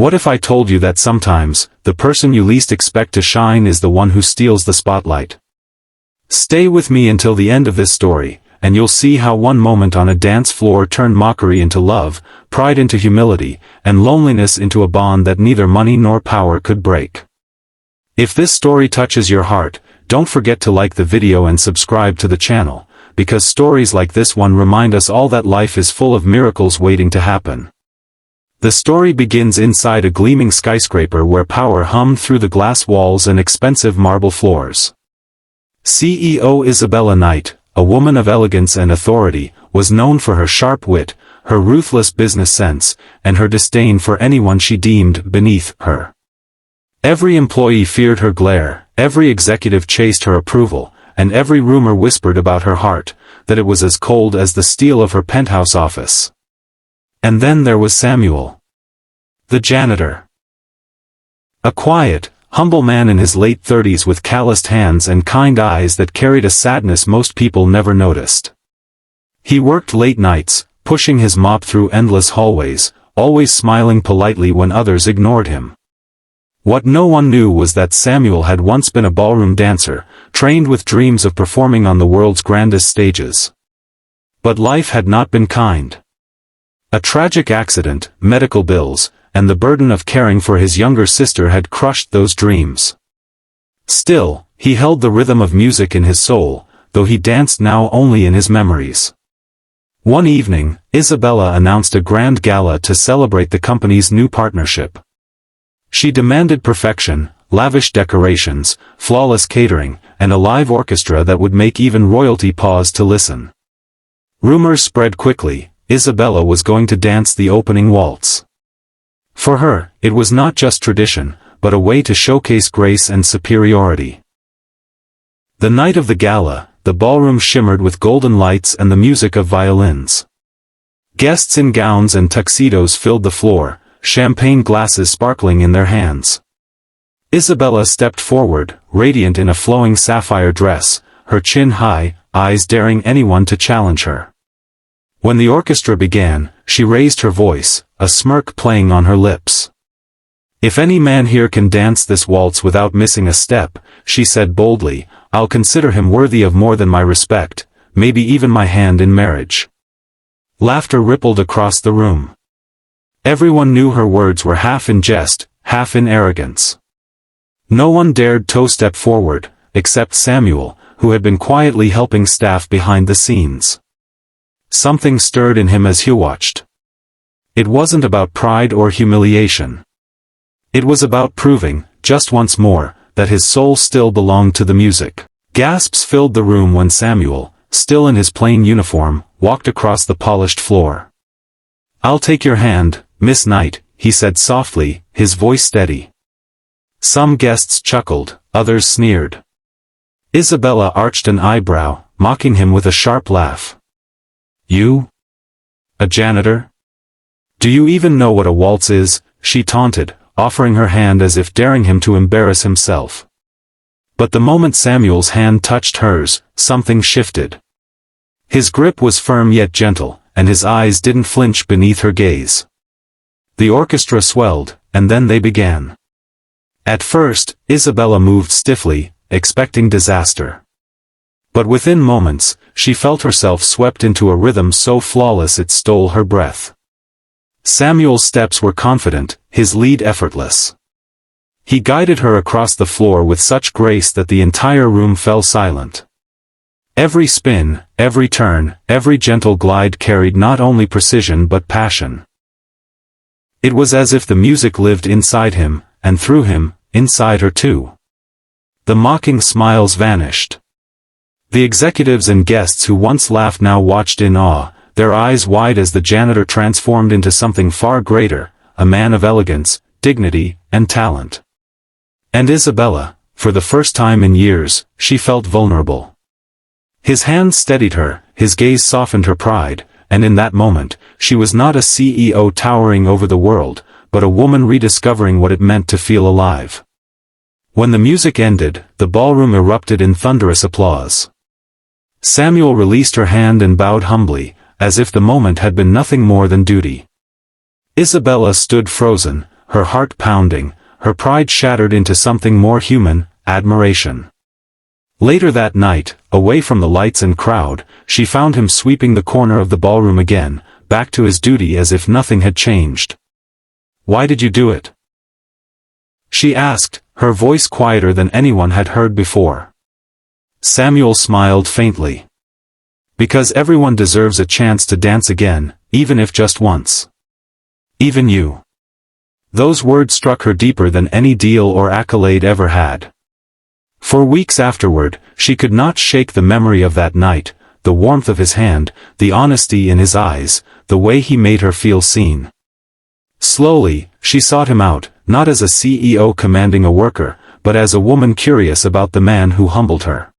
What if I told you that sometimes, the person you least expect to shine is the one who steals the spotlight? Stay with me until the end of this story, and you'll see how one moment on a dance floor turned mockery into love, pride into humility, and loneliness into a bond that neither money nor power could break. If this story touches your heart, don't forget to like the video and subscribe to the channel, because stories like this one remind us all that life is full of miracles waiting to happen. The story begins inside a gleaming skyscraper where power hummed through the glass walls and expensive marble floors. CEO Isabella Knight, a woman of elegance and authority, was known for her sharp wit, her ruthless business sense, and her disdain for anyone she deemed beneath her. Every employee feared her glare, every executive chased her approval, and every rumor whispered about her heart, that it was as cold as the steel of her penthouse office. And then there was Samuel, the janitor. A quiet, humble man in his late 30s with calloused hands and kind eyes that carried a sadness most people never noticed. He worked late nights, pushing his mop through endless hallways, always smiling politely when others ignored him. What no one knew was that Samuel had once been a ballroom dancer, trained with dreams of performing on the world's grandest stages. But life had not been kind. A tragic accident, medical bills, and the burden of caring for his younger sister had crushed those dreams. Still, he held the rhythm of music in his soul, though he danced now only in his memories. One evening, Isabella announced a grand gala to celebrate the company's new partnership. She demanded perfection, lavish decorations, flawless catering, and a live orchestra that would make even royalty pause to listen. Rumors spread quickly. Isabella was going to dance the opening waltz. For her, it was not just tradition, but a way to showcase grace and superiority. The night of the gala, the ballroom shimmered with golden lights and the music of violins. Guests in gowns and tuxedos filled the floor, champagne glasses sparkling in their hands. Isabella stepped forward, radiant in a flowing sapphire dress, her chin high, eyes daring anyone to challenge her. When the orchestra began, she raised her voice, a smirk playing on her lips. "If any man here can dance this waltz without missing a step," she said boldly, "I'll consider him worthy of more than my respect, maybe even my hand in marriage." Laughter rippled across the room. Everyone knew her words were half in jest, half in arrogance. No one dared toe-step forward, except Samuel, who had been quietly helping staff behind the scenes. Something stirred in him as he watched. It wasn't about pride or humiliation. It was about proving, just once more, that his soul still belonged to the music. Gasps filled the room when Samuel, still in his plain uniform, walked across the polished floor. "I'll take your hand, Miss Knight," he said softly, his voice steady. Some guests chuckled, others sneered. Isabella arched an eyebrow, mocking him with a sharp laugh. "You? A janitor? Do you even know what a waltz is?" she taunted, offering her hand as if daring him to embarrass himself. But the moment Samuel's hand touched hers, something shifted. His grip was firm yet gentle, and his eyes didn't flinch beneath her gaze. The orchestra swelled, and then they began. At first, Isabella moved stiffly, expecting disaster. But within moments, she felt herself swept into a rhythm so flawless it stole her breath. Samuel's steps were confident, his lead effortless. He guided her across the floor with such grace that the entire room fell silent. Every spin, every turn, every gentle glide carried not only precision but passion. It was as if the music lived inside him, and through him, inside her too. The mocking smiles vanished. The executives and guests who once laughed now watched in awe, their eyes wide as the janitor transformed into something far greater, a man of elegance, dignity, and talent. And Isabella, for the first time in years, she felt vulnerable. His hand steadied her, his gaze softened her pride, and in that moment, she was not a CEO towering over the world, but a woman rediscovering what it meant to feel alive. When the music ended, the ballroom erupted in thunderous applause. Samuel released her hand and bowed humbly, as if the moment had been nothing more than duty. Isabella stood frozen, her heart pounding, her pride shattered into something more human, admiration. Later that night, away from the lights and crowd, she found him sweeping the corner of the ballroom again, back to his duty as if nothing had changed. "Why did you do it?" she asked, her voice quieter than anyone had heard before. Samuel smiled faintly. "Because everyone deserves a chance to dance again, even if just once. Even you." Those words struck her deeper than any deal or accolade ever had. For weeks afterward, she could not shake the memory of that night, the warmth of his hand, the honesty in his eyes, the way he made her feel seen. Slowly, she sought him out, not as a CEO commanding a worker, but as a woman curious about the man who humbled her.